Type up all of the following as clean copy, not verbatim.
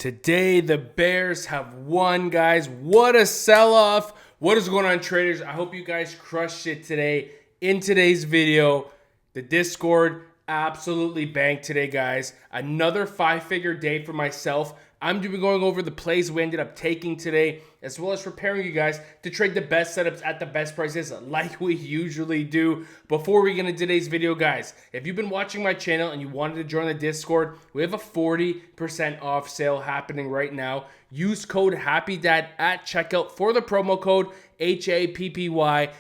Today, the Bears have won, guys. What a sell-off. What is going on, traders? I hope you guys crushed it today. In today's video, the Discord absolutely banked today, guys. Another five-figure day for myself. I'm going to be going over the plays we ended up taking today, as well as preparing you guys to trade the best setups at the best prices like we usually do. Before we get into today's video, guys, if you've been watching my channel and you wanted to join the Discord, we have a 40% off sale happening right now. Use code HAPPYDAD at checkout for the promo code HAPPYDAD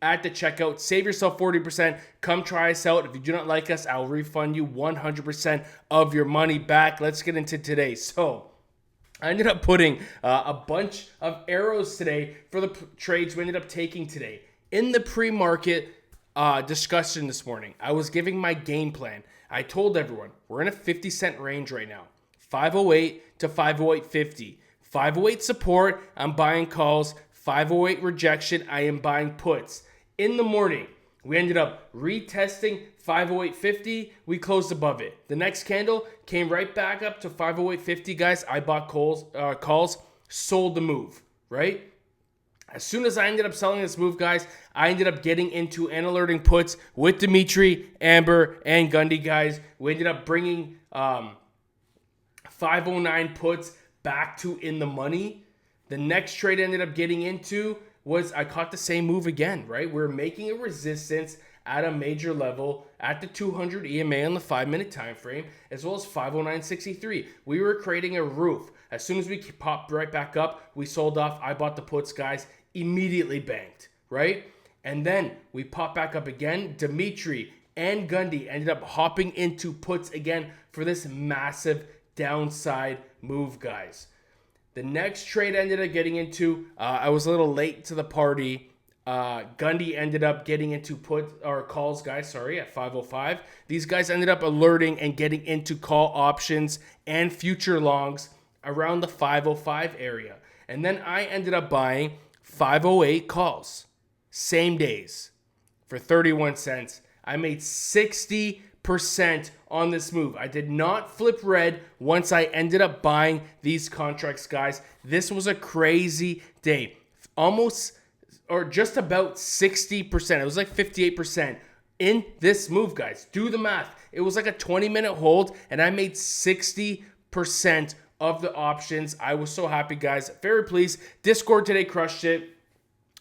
at the checkout. Save yourself 40%. Come try us out. If you do not like us, I'll refund you 100% of your money back. Let's get into today. So I ended up putting a bunch of arrows today for the trades we ended up taking today. In the pre-market discussion this morning, I was giving my game plan. I told everyone we're in a 50-cent range right now, 508 to 508.50. 508 support, I'm buying calls. 508 rejection, I am buying puts. In the morning, we ended up retesting 508.50. We closed above it. The next candle came right back up to 508.50, guys. I bought calls, sold the move, right? As soon as I ended up selling this move, guys, I ended up getting into and alerting puts with Dimitri, Amber, and Gundy, guys. We ended up bringing 509 puts back to in the money. The next trade I ended up getting into was I caught the same move again, right? We're making a resistance at a major level at the 200 EMA on the 5-minute time frame, as well as 509.63. We were creating a roof. As soon as we popped right back up, we sold off. I bought the puts, guys, immediately banked, right? And then we popped back up again. Dimitri and Gundy ended up hopping into puts again for this massive downside move, guys. The next trade I ended up getting into, I was a little late to the party. Gundy ended up getting into calls, guys, at 505. These guys ended up alerting and getting into call options and future longs around the 505 area. And then I ended up buying 508 calls, same days, for 31 cents. I made 60% on this move. I did not flip red once I ended up buying these contracts, guys. This was a crazy day. Almost or just about 60%. It was like 58% in this move, guys. Do the math. It was like a 20-minute hold, and I made 60% of the options. I was so happy, guys. Very pleased. Discord today crushed it.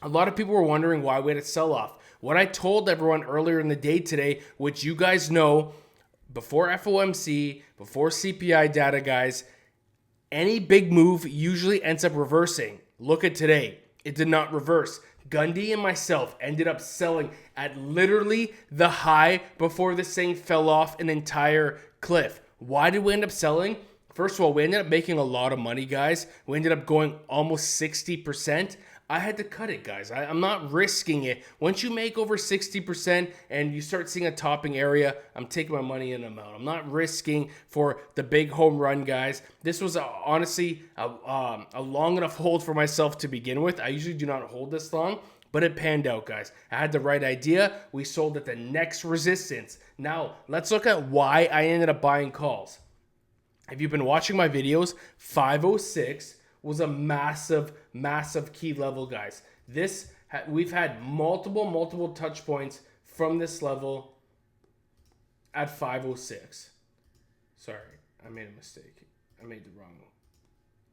A lot of people were wondering why we had a sell-off. What I told everyone earlier in the day today, which you guys know, before FOMC, before CPI data, guys, any big move usually ends up reversing. Look at today. It did not reverse. Gundy and myself ended up selling at literally the high before this thing fell off an entire cliff. Why did we end up selling? First of all, we ended up making a lot of money, guys. We ended up going almost 60%. I had to cut it, guys. I'm not risking it. Once you make over 60% and you start seeing a topping area, I'm taking my money and I'm out. I'm not risking for the big home run, guys. This was honestly a long enough hold for myself to begin with. I usually do not hold this long, but it panned out, guys. I had the right idea. We sold at the next resistance. Now, let's look at why I ended up buying calls. If you've been watching my videos, 506 was a massive key level, guys. We've had multiple touch points from this level at 506. Sorry, I made a mistake. I made the wrong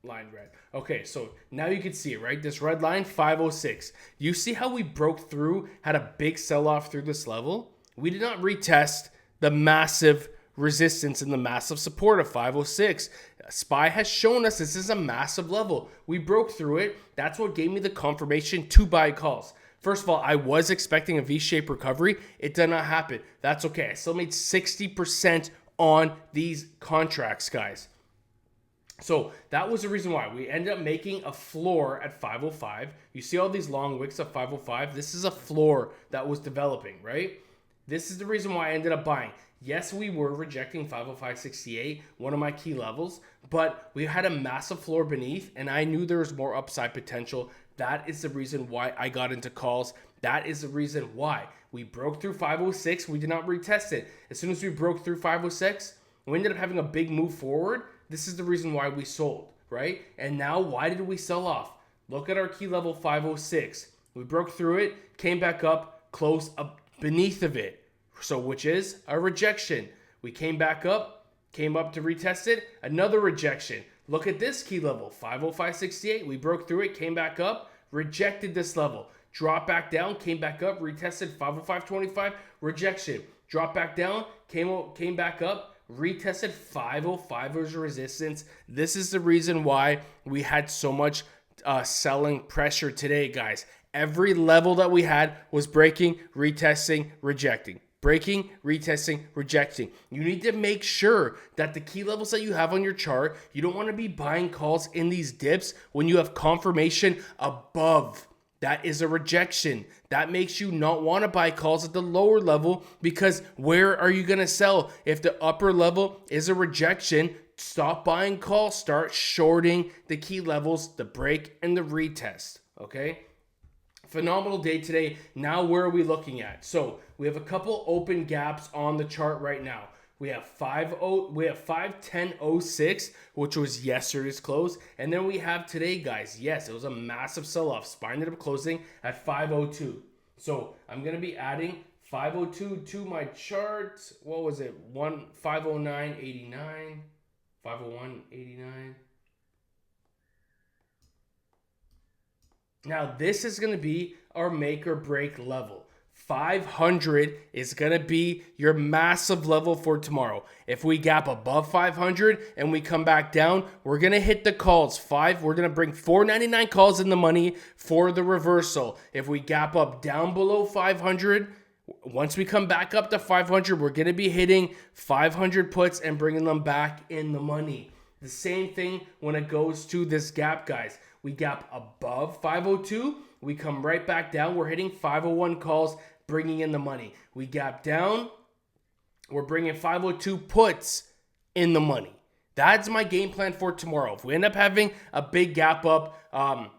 line red. Okay, so now you can see it, right? This red line, 506. You see how we broke through, had a big sell-off through this level? We did not retest the massive resistance and the massive support of 506. SPY has shown us this is a massive level. We broke through it. That's what gave me the confirmation to buy calls. First of all, I was expecting a V-shaped recovery. It did not happen. That's okay. I still made 60% on these contracts, guys. So that was the reason why we ended up making a floor at 505. You see all these long wicks of 505. This is a floor that was developing, right? This is the reason why I ended up buying. Yes, we were rejecting 505.68, one of my key levels, but we had a massive floor beneath, and I knew there was more upside potential. That is the reason why I got into calls. That is the reason why we broke through 506. We did not retest it. As soon as we broke through 506, we ended up having a big move forward. This is the reason why we sold, right? And now why did we sell off? Look at our key level 506. We broke through it, came back up, closed up beneath of it. So which is a rejection. We came back up, came up to retest it, another rejection. Look at this key level, 505.68. We broke through it, came back up, rejected this level. Dropped back down, came back up, retested 505.25, rejection. Dropped back down, came back up, retested 505 as resistance. This is the reason why we had so much selling pressure today, guys. Every level that we had was breaking, retesting, rejecting. Breaking, retesting, rejecting. You need to make sure that the key levels that you have on your chart, you don't want to be buying calls in these dips when you have confirmation above. That is a rejection. That makes you not want to buy calls at the lower level, because where are you going to sell? If the upper level is a rejection, stop buying calls, start shorting the key levels, the break and the retest, okay? Phenomenal day today. Now where are we looking at? So we have a couple open gaps on the chart right now. We have 510.06, which was yesterday's close. And then we have today, guys. Yes, it was a massive sell-off. SPY ended up closing at 502. So I'm going to be adding 502 to my chart. What was it? 509.89. 501.89. Now, this is going to be our make or break level. 500 is going to be your massive level for tomorrow. If we gap above 500 and we come back down, we're going to hit the calls. We're going to bring 499 calls in the money for the reversal. If we gap up down below 500, once we come back up to 500, we're going to be hitting 500 puts and bringing them back in the money. The same thing when it goes to this gap, guys. We gap above 502, we come right back down. We're hitting 501 calls, bringing in the money. We gap down, we're bringing 502 puts in the money. That's my game plan for tomorrow. If we end up having a big gap up, I'm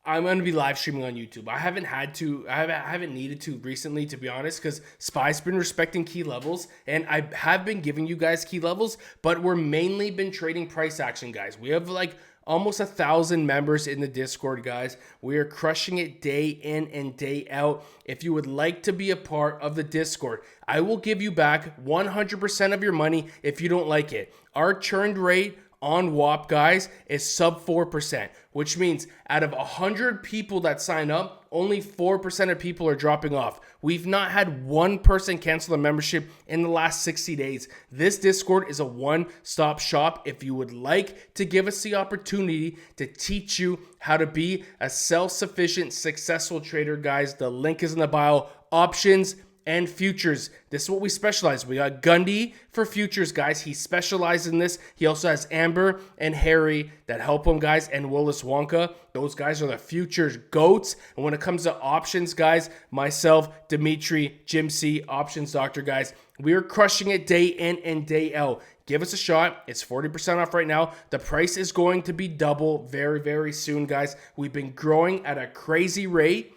going to be live streaming on YouTube. I haven't needed to recently, to be honest, because SPY's been respecting key levels, and I have been giving you guys key levels, but we're mainly been trading price action, guys. We have like almost 1,000 members in the Discord, guys. We are crushing it day in and day out. If you would like to be a part of the Discord, I will give you back 100% of your money if you don't like it. Our churn rate on WAP, guys, is sub 4%, which means out of 100 people that sign up, only 4% of people are dropping off. We've not had one person cancel a membership in the last 60 days. This Discord is a one-stop shop. If you would like to give us the opportunity to teach you how to be a self-sufficient, successful trader, guys, the link is in the bio. Options and futures. This is what we specialize. We got Gundy for futures, guys. He specializes in this. He also has Amber and Harry that help him, guys, and Willis Wonka. Those guys are the futures goats. And when it comes to options, guys, myself, Dimitri, Jim C, options doctor, guys, we are crushing it day in and day out. Give us a shot. It's 40% off right now. The price is going to be double very, very soon, guys. We've been growing at a crazy rate.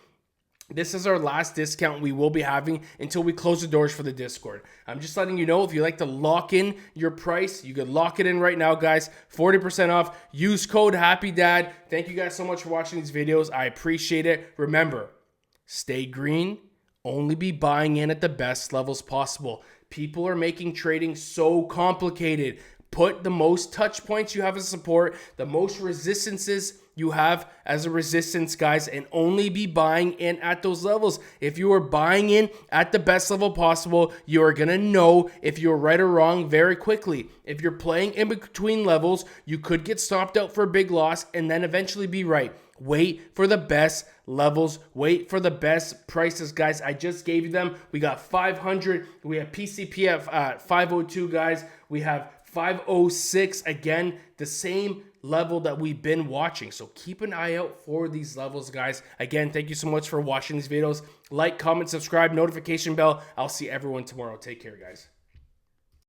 This is our last discount we will be having until we close the doors for the Discord. I'm just letting you know, if you like to lock in your price, you could lock it in right now, guys. 40% off. Use code HAPPYDAD. Thank you guys so much for watching these videos. I appreciate it. Remember, stay green. Only be buying in at the best levels possible. People are making trading so complicated. Put the most touch points you have as support, the most resistances you have as a resistance, guys, and only be buying in at those levels. If you are buying in at the best level possible, you are going to know if you're right or wrong very quickly. If you're playing in between levels, you could get stopped out for a big loss and then eventually be right. Wait for the best levels. Wait for the best prices, guys. I just gave you them. We got 500. We have PCP at 502, guys. We have 506, again, the same level that we've been watching. So keep an eye out for these levels, guys. Again, thank you so much for watching these videos. Like, comment, subscribe, notification bell. I'll see everyone tomorrow. Take care, guys.